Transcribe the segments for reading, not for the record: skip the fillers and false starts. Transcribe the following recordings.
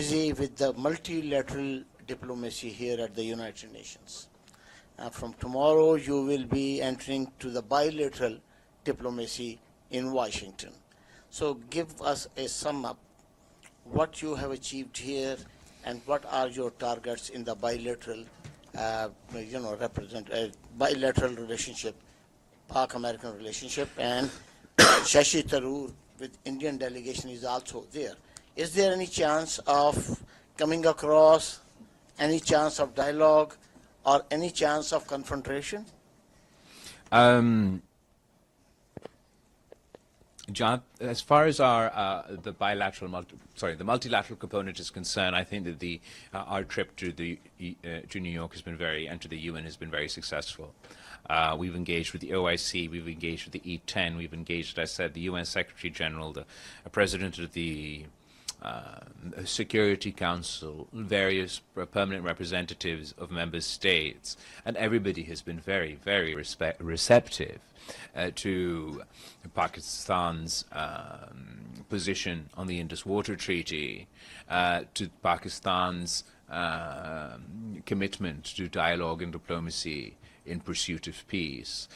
busy with the multilateral diplomacy here at the United Nations. From tomorrow, you will be entering to the bilateral diplomacy in Washington. So give us a sum up what you have achieved here and what are your targets in the bilateral, bilateral relationship, Pak-American relationship, and Shashi Tharoor with Indian delegation is also there. Is there any chance of coming across, any chance of dialogue, or any chance of confrontation? John, as far as our the multilateral component is concerned, I think that our trip to New York has been and to the UN has been very successful. We've engaged with the OIC, we've engaged with the E10, we've engaged, as I said, the UN Secretary General, the President of the Security Council, various permanent representatives of member states, and everybody has been very, very receptive to Pakistan's position on the Indus Water Treaty, to Pakistan's commitment to dialogue and diplomacy in pursuit of peace.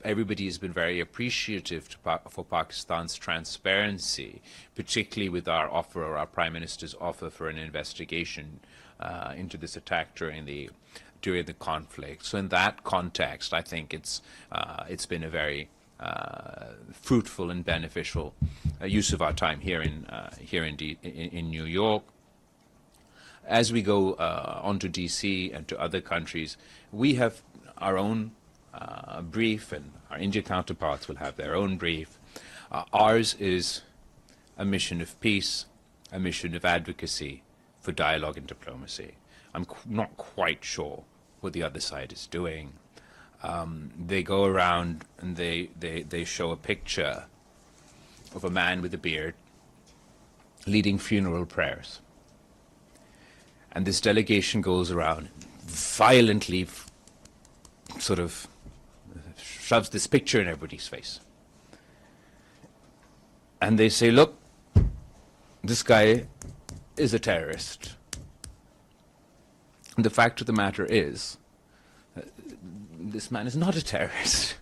Everybody has been very appreciative for Pakistan's transparency, particularly with our Prime Minister's offer for an investigation into this attack during the conflict. So in that context, I think it's been a very fruitful and beneficial use of our time here in New York. As we go on to DC and to other countries, we have our own brief, and our Indian counterparts will have their own brief. Ours is a mission of peace, a mission of advocacy for dialogue and diplomacy. I'm not quite sure what the other side is doing. They go around and they show a picture of a man with a beard leading funeral prayers. And this delegation goes around violently sort of shoves this picture in everybody's face. And they say, look, this guy is a terrorist. And the fact of the matter is, this man is not a terrorist.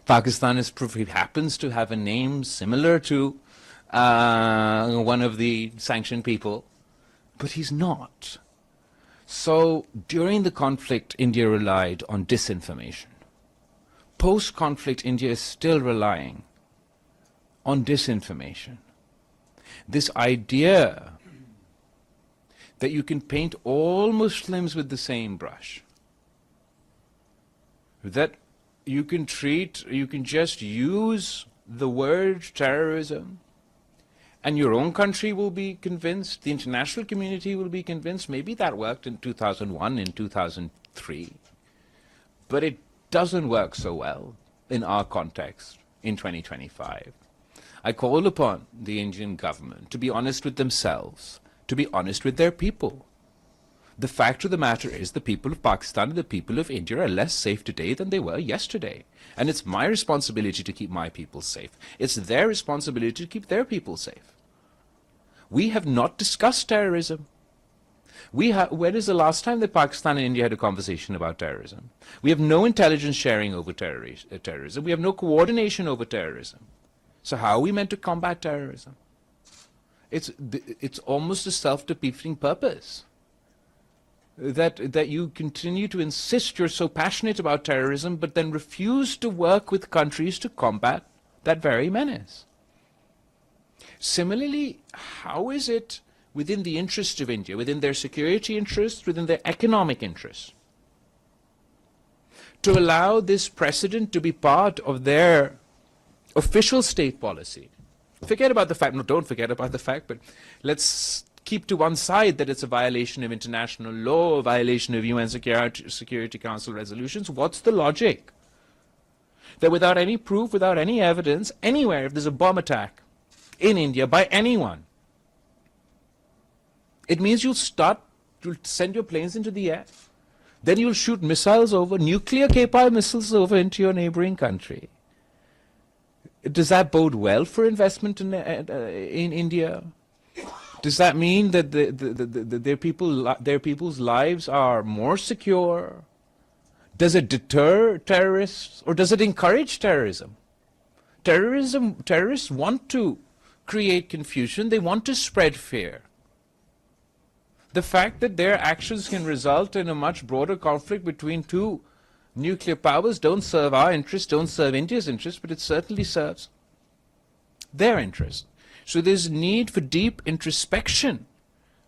Pakistan happens to have a name similar to one of the sanctioned people, but he's not. So during the conflict, India relied on disinformation. Post-conflict, India is still relying on disinformation. This idea that you can paint all Muslims with the same brush, that you can just use the word terrorism, and your own country will be convinced, the international community will be convinced. Maybe that worked in 2001, in 2003, but it doesn't work so well in our context in 2025. I call upon the Indian government to be honest with themselves, to be honest with their people. The fact of the matter is the people of Pakistan and the people of India are less safe today than they were yesterday. And it's my responsibility to keep my people safe. It's their responsibility to keep their people safe. We have not discussed terrorism. When is the last time that Pakistan and India had a conversation about terrorism? We have no intelligence sharing over terrorism. We have no coordination over terrorism. So how are we meant to combat terrorism? It's almost a self-defeating purpose. That you continue to insist you're so passionate about terrorism, but then refuse to work with countries to combat that very menace. Similarly, how is it within the interest of India, within their security interests, within their economic interests, to allow this precedent to be part of their official state policy? Forget about the fact, no, don't forget about the fact, but let's keep to one side that it's a violation of international law, a violation of UN Security Council resolutions. What's the logic? That without any proof, without any evidence, anywhere, if there's a bomb attack in India by anyone, it means you'll send your planes into the air, then you'll shoot missiles over, nuclear-capable missiles over into your neighboring country. Does that bode well for investment in India? Does that mean that their people's lives are more secure? Does it deter terrorists, or does it encourage terrorism? Terrorists want to create confusion. They want to spread fear. The fact that their actions can result in a much broader conflict between two nuclear powers don't serve our interests, don't serve India's interests, but it certainly serves their interests. So there's need for deep introspection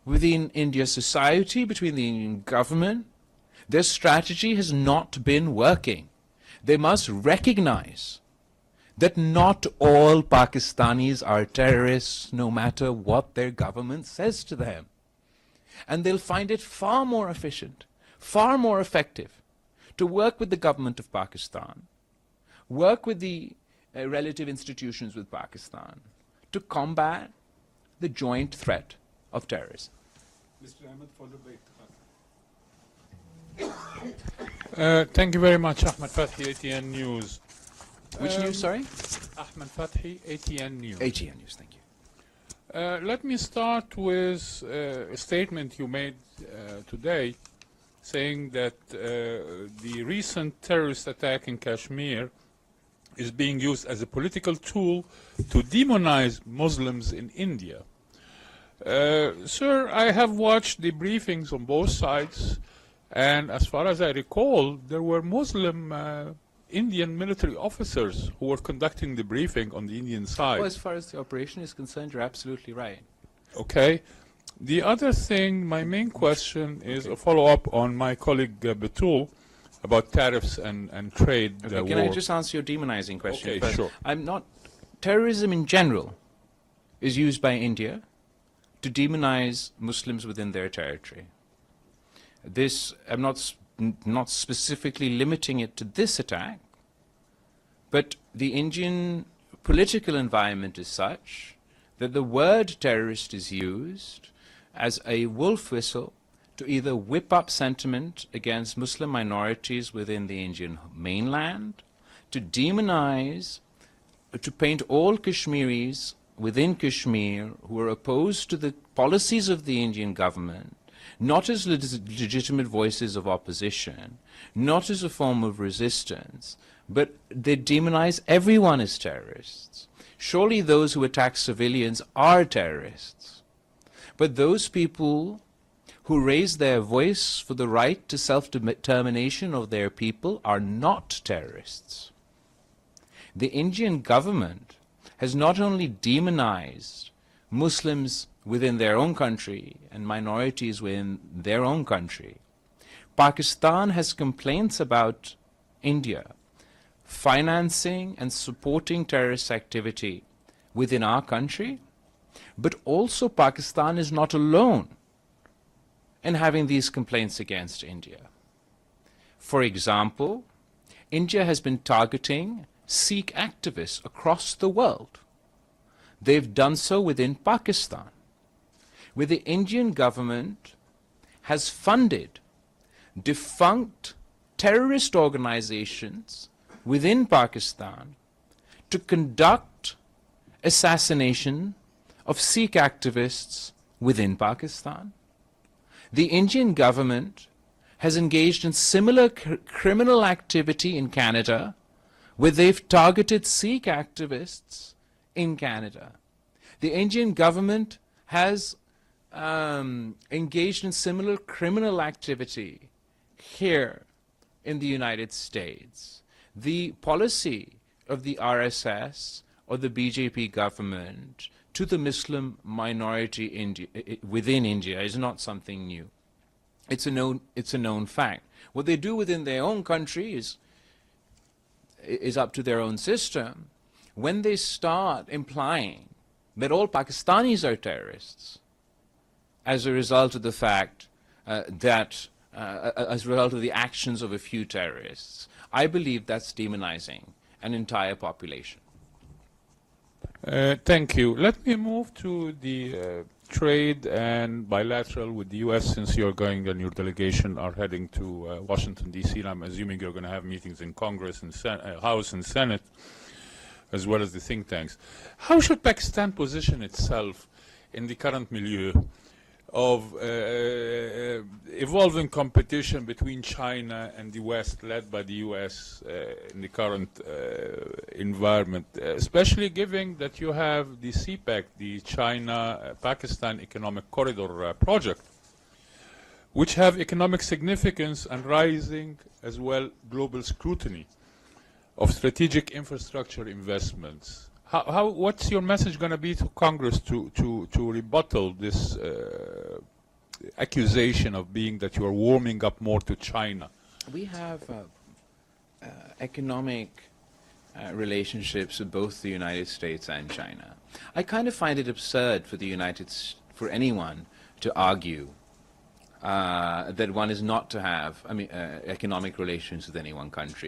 within India's society, between the Indian government. Their strategy has not been working. They must recognize that not all Pakistanis are terrorists, no matter what their government says to them. And they'll find it far more efficient, far more effective to work with the government of Pakistan, work with the relative institutions with Pakistan, to combat the joint threat of terrorism. Mr. Ahmed, followed by thank you very much, Ahmed Fathi, ATN News. Which news, sorry? Ahmed Fathi, ATN News. ATN News, thank you. Let me start with a statement you made today, saying that the recent terrorist attack in Kashmir is being used as a political tool to demonize Muslims in India. Sir, I have watched the briefings on both sides, and as far as I recall, there were Muslim Indian military officers who were conducting the briefing on the Indian side. Well, as far as the operation is concerned, you're absolutely right. Okay. The other thing, my main question is a follow-up on my colleague Batul about tariffs and trade. Okay, can I just answer your demonizing question Okay, first? sure. Terrorism in general is used by India to demonize Muslims within their territory. This, I'm not specifically limiting it to this attack, but the Indian political environment is such that the word terrorist is used as a wolf whistle to either whip up sentiment against Muslim minorities within the Indian mainland, to demonize, to paint all Kashmiris within Kashmir who are opposed to the policies of the Indian government, not as legitimate voices of opposition, not as a form of resistance, but they demonize everyone as terrorists. Surely those who attack civilians are terrorists. But those people who raise their voice for the right to self-determination of their people are not terrorists. The Indian government has not only demonized Muslims within their own country and minorities within their own country. Pakistan has complaints about India financing and supporting terrorist activity within our country, but also Pakistan is not alone in having these complaints against India. For example, India has been targeting Sikh activists across the world. They've done so within Pakistan, where the Indian government has funded defunct terrorist organizations within Pakistan to conduct assassination of Sikh activists within Pakistan. The Indian government has engaged in similar criminal activity in Canada, where they've targeted Sikh activists in Canada. The Indian government has engaged in similar criminal activity here in the United States. The policy of the RSS or the BJP government to the Muslim minority within India is not something new. It's a known fact. What they do within their own country is up to their own system. When they start implying that all Pakistanis are terrorists as a result of the fact as a result of the actions of a few terrorists, I believe that's demonizing an entire population. Thank you. Let me move to the trade and bilateral with the U.S. since you're going and your delegation are heading to Washington, D.C. and I'm assuming you're going to have meetings in Congress and House and Senate, as well as the think tanks. How should Pakistan position itself in the current milieu of evolving competition between China and the West, led by the US in the current environment, especially given that you have the CPEC, the China-Pakistan Economic Corridor project, which have economic significance and rising as well global scrutiny of strategic infrastructure investments. What's your message going to be to Congress to rebuttal this accusation of being that you are warming up more to China? We have economic relationships with both the United States and China. I kind of find it absurd for anyone to argue that one is not to have economic relations with any one country.